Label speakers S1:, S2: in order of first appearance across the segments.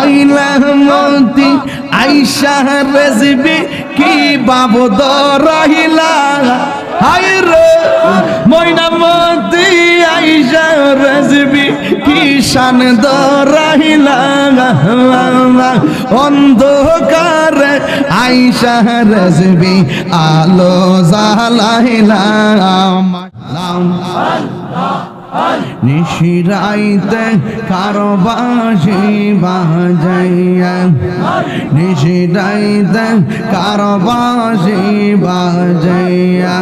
S1: ময়নামতি আইসা রেজবি কি বাবদ রহিলা হায় রে ময়নামতি আইসা রেজবি কি শান দরাহিলা অন্ধকারে আইসা রেজবি আলো জালাইলা নিশিরাইতে কারো বাঁশি বাজাইয়া নিশিরাইতে কারো বাঁশি বাজাইয়া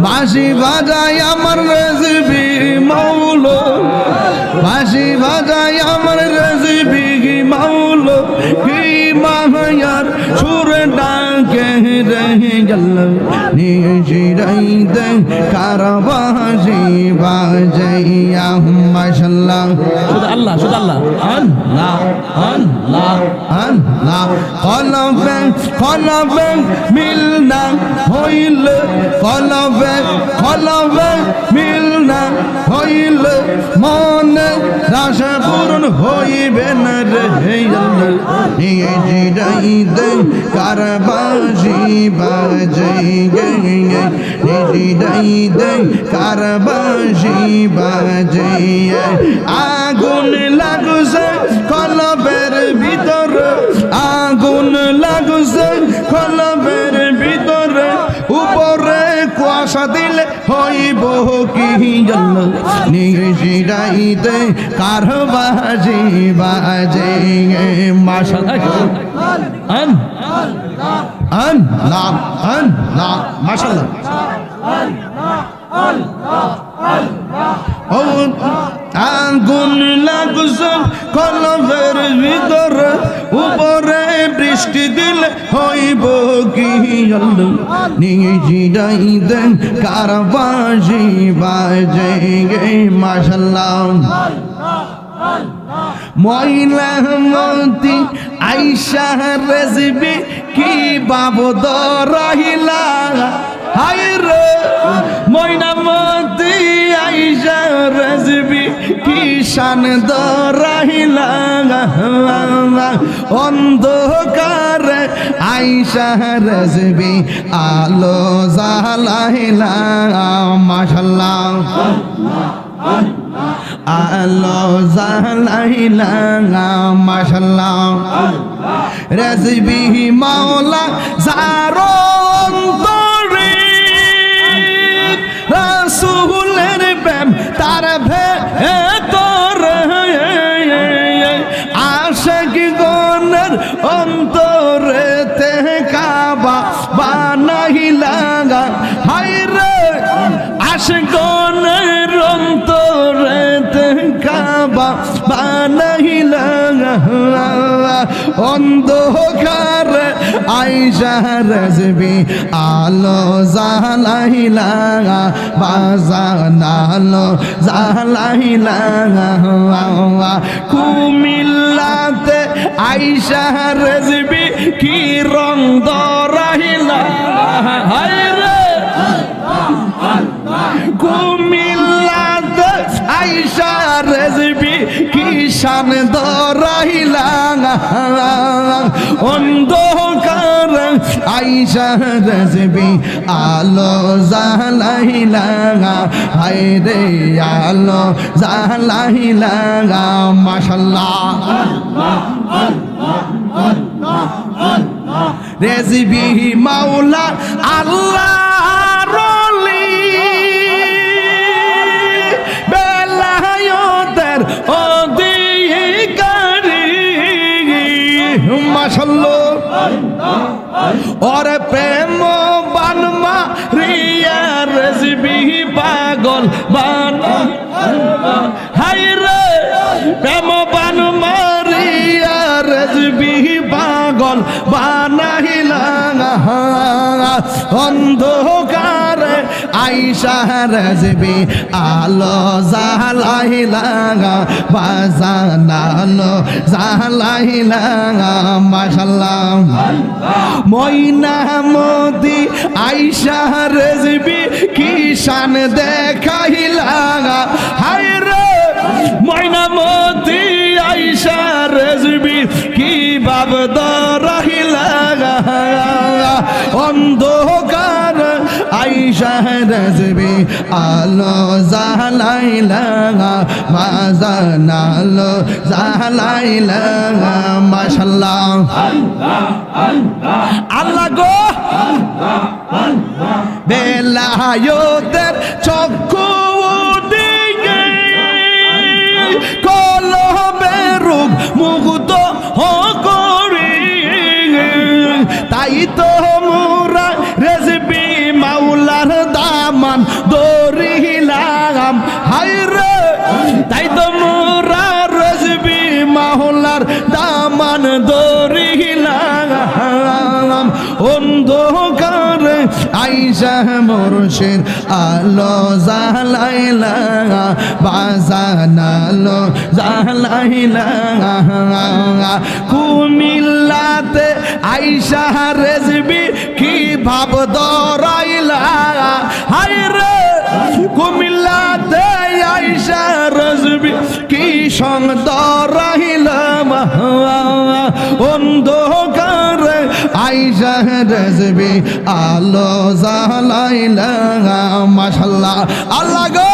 S1: বাঁশি বাজাই আমার রেজবি মাওলো বাঁশি বাজাই আমার রেজবি মাওলো কি মায়ার সুরে ডাকে রহে গেল নিশিরাইতে কারো বাঁশি বাজাইয়া মাশাআল্লাহ শুধু আল্লাহ আল্লাহ আল্লাহ আল্লাহ কলবে মিলনা হইল কলবে মিলনা হইল মনে আশা পূরণ হইবে না রে আল্লাহ নিয়ে জিরাইতে কারবাশি বাজাইয়া নিজিরাইতে কারবাশি বাজাইয়া আগুন লাগছে কলবের ভিতর আগুন লাগছে কলবের ভিতরে উপরে কুয়াশা দিলে হইব কি আল্লাহ নিজিরাইতে কারবাশি বাজাইয়া মাশাআল্লাহ আল্লাহ আল্লাহ মাশাআল্লাহ আগুন লাগছে কলবের ভিতরে উপরে বৃষ্টি দিলে হইব কি আল্লাহ নিজিরাইতে কারবাশি বাজাইয়া মাশাআল্লাহ ময়নামতি আইসা রেজবি কি বাবদ রহিলা হায় রে ময়নামতি আইসা রেজবি কি শান দরাহিলা অন্ধকারে আইসা রেজবি আলো জালাইলা মাশাআল্লাহ আলো জালাইলা মাশাআল্লাহ রেজবি মাওলা যারো অন্তরে রাসূলের প্রেম তার ভেতরে আশিক গণের অন্তরে তে কাবা বানাইলা হায় রে আশিক গণের অন্তরে তে কাবা বানাইলা অন্ধকারে আইসা রেজবি আলো জালাইলা বাজানালো জালাইলা কুমিল্লাতে আইসা রেজবি কি রং দরাইলা হায় রে কুমিল্লাতে আইসা রেজবি কি শান দরাইলা অন্ধকার আইসা রেজবি আলো জালাইলা হায় রে আলো জালাইলা মাশাআল্লাহ রেজবি মাওলা আল্লাহ মাশাআল্লাহ ওরে প্রেম বানমা রিয়া রেজবি পাগল বানা হায় রে প্রেম বানমা রিয়া রেজবি পাগল বানাইলা অন্ধকারে আইসা রেজবি আলো জালাইলা বাজানালো জালাইলা মাশাআল্লাহ ময়নামতি আইসা রেজবি কি শান দেখাইলা হায় রে ময়নামতি আইসা রেজবি ভাব ধরাইলা অন্ধকার আইসা রাজবি আলো জালাইলা মাজান আলো জালাইলা মাশাআল্লাহ আল্লাহ গো বেলায়েতের চক্ষু দিকে কলবে রূপ মুগ্ধ করি তাই তো মোরা রেজবি মাওলার দামান দরিলাম হায়রে তাই তো মোরা রেজবি মাওলার দামান দরিলাম অন্ধকার আইসা মুর্শিদ আলো জালাইলা বাজান আলো জালাইলা কুমিল্লাতে আইসা রেজবি কি ভাব ধরাইলা হায়রে কুমিল্লাতে আইসা রেজবি কি সং ধরাইলা অন্ধকার আইসা রেজবি আলো জালাইলা মাশাআল্লাহ আল্লাহ গো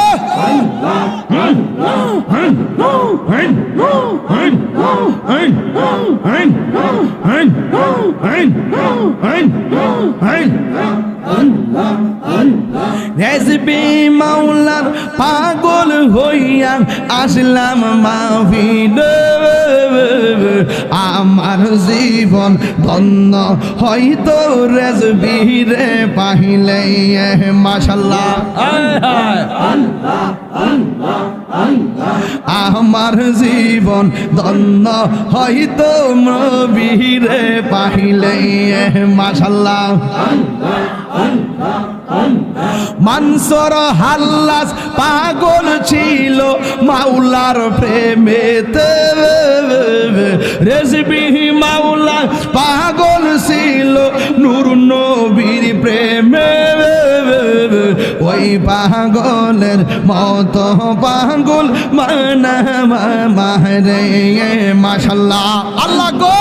S1: রেজবি মাওলার পাগল হইয়া আসলাম মাহফিলে আমার জীবন ধন্য হয়তো রেজবি রে পাইলে মাশাআল্লাহ আমার জীবন ধন্য হয়তো নবী রে পাইলে মাশাআল্লাহ মানসুর হাল্লাস পাগল ছিল মাওলার প্রেমেতে রেজবি মাওলা পাগল ছিল নূর নবীর প্রেমে ওই পাগলের মত পাগল মানা মারে মাশাআল্লাহ আল্লাহ গো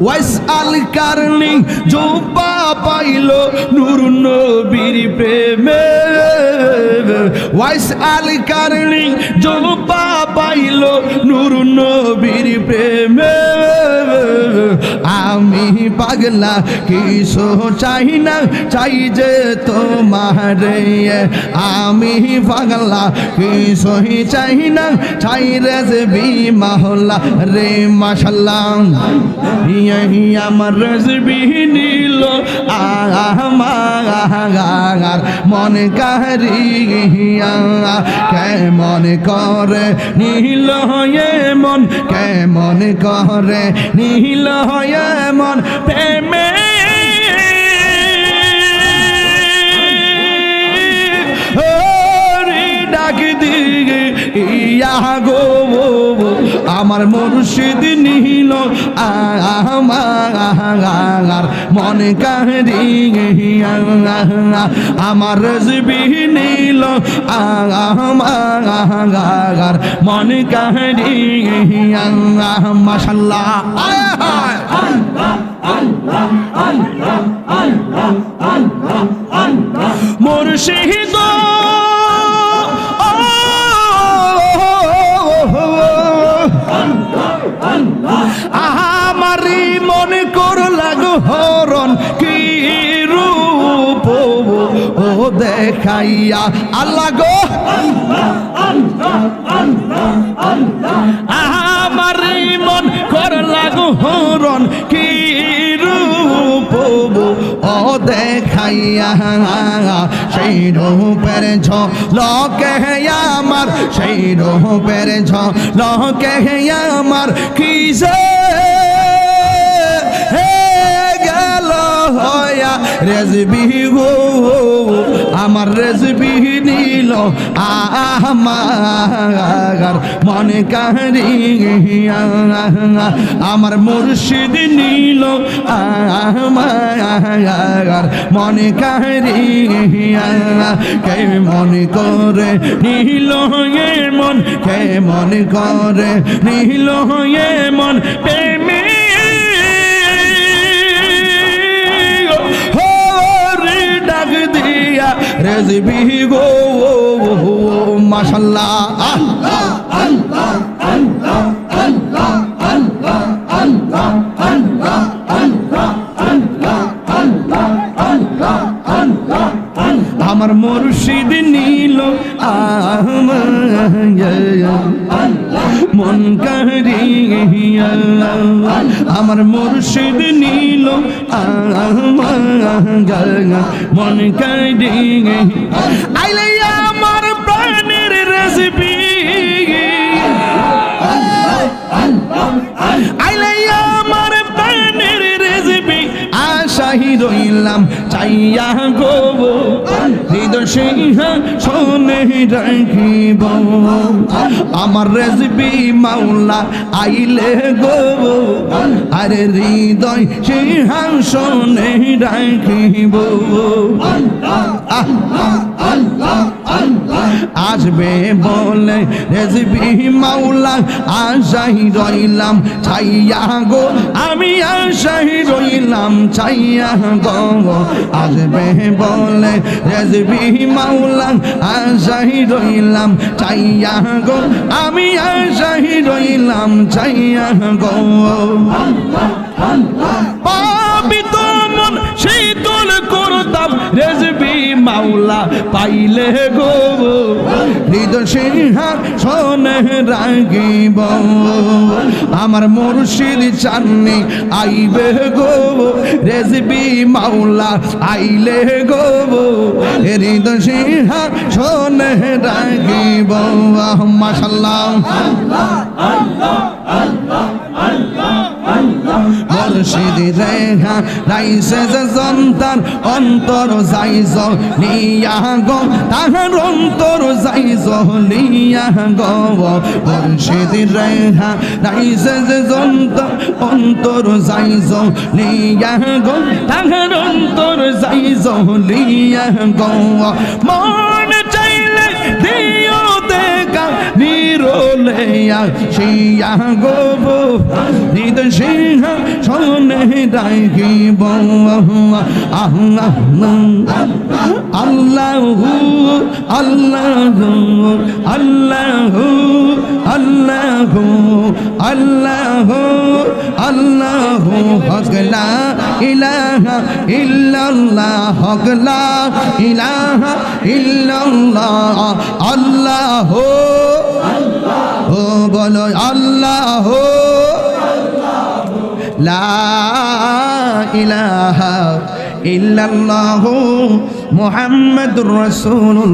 S1: ওয়াসআল কারনি জুবা পাইলো নূর নবীর প্রেমে ওয়াসআল কারনি জুবা পাইলো নূর নবীর প্রেমে আমি পাগলা কিছু চাই না চাই যে তোমারে আমি পাগলা কিছু চাই না চাই রেজবি মাওলা রে মাশাআল্লাহ আমার রেজবি নিল আমার মন কারিয়া কেমন করে নীল হয়ে মন কেমন করে নীল হয়ে মন প্রেমে ডাক দিগে ইয়া গো আমার মুর্শিদ নিল আমার মন কারিয়া আমার রেজবি নিল আমার মন কারিয়া মাশাআল্লাহ মুর্শিদ আমারি মনে কর লাগো হরণ কি রূপ ও দেখাইয়া আল্লাহ গো আমারি মন কর লাগো হরণ কি রূপ ও দেখাইয়া সেই রূপের ঝলকে আমার সেই রূপের ঝলকে আমার কি যে গেল হয়া রেজবি গো আমার রেজবি নিল আমার মনে কারিয়া আমার মুর্শিদ নিল আমার মনে কারিয়া কে মনে করে নিল মন কে মনে করে নিল মন প্রেমে ডাক দিয়া রেজবি গো মাশাআল্লাহ আল্লাহ আল্লাহ আল্লাহ আল্লাহ আল্লাহ আল্লাহ আল্লাহ আল্লাহ আল্লাহ আল্লাহ আল্লাহ আল্লাহ আমার মুর্শিদ নিল মন কারিয়া আমার মুর্শিদ নিল মন কারিয়া আইলে আমার প্রাণের রেসিপি আইলে আমার প্রাণের রেসিপি আশাহি রইলাম চাইয়া গো হৃদয় সিংহ শোনে রাখিব আমার রেজবি মাওলা আইলে গো আরে হৃদয় সিংহ শোনে রাখিব আসবে বলে রেজবি মাওলা আশাই রইলাম চাইয়া গো আমি আশাই রইলাম চাইয়া গো আসবে বলে রেজবি মাওলা আশাই রইলাম চাইয়া গো আমি আশাই রইলাম চাইয়া গো পাবি তো মন শীতল করতাম রেজবি মাওলা পাইলে গো হৃদয় সিংহ শোনে রাখিব আমার মুর্শিদ চাননি আইবে গো রেজবি মাওলা আইলে গো হৃদয় সিংহ শোনে রাখিব মাশাআল্লাহ মুর্শিদ রেখা রাইছে যে সন্তান অন্তর যাইজ নিয়া গো তাহার অন্তর যাইজ নিয়া গো মুর্শিদ রেখা রাইছে যে সন্তান অন্তর যাইজ নিয়া গো তাহার অন্তর যাইজ নিয়া গো মন চাইলে দিও দেখা নিরলে শিয়া গো হৃদয় সিংহ শোনে রাখিব আল্লাহু আল্লাহু আল্লাহু আল্লাহু আল্লাহু আল্লাহু হক লা ইলাহা ইল্লাল্লাহ হক লা ইলাহা ইল্লাল্লাহ আল্লাহু ও বলো আল্লাহু লা ইলাহা ইল্লাল্লাহু মুহাম্মাদুর রাসূলুল্লাহ।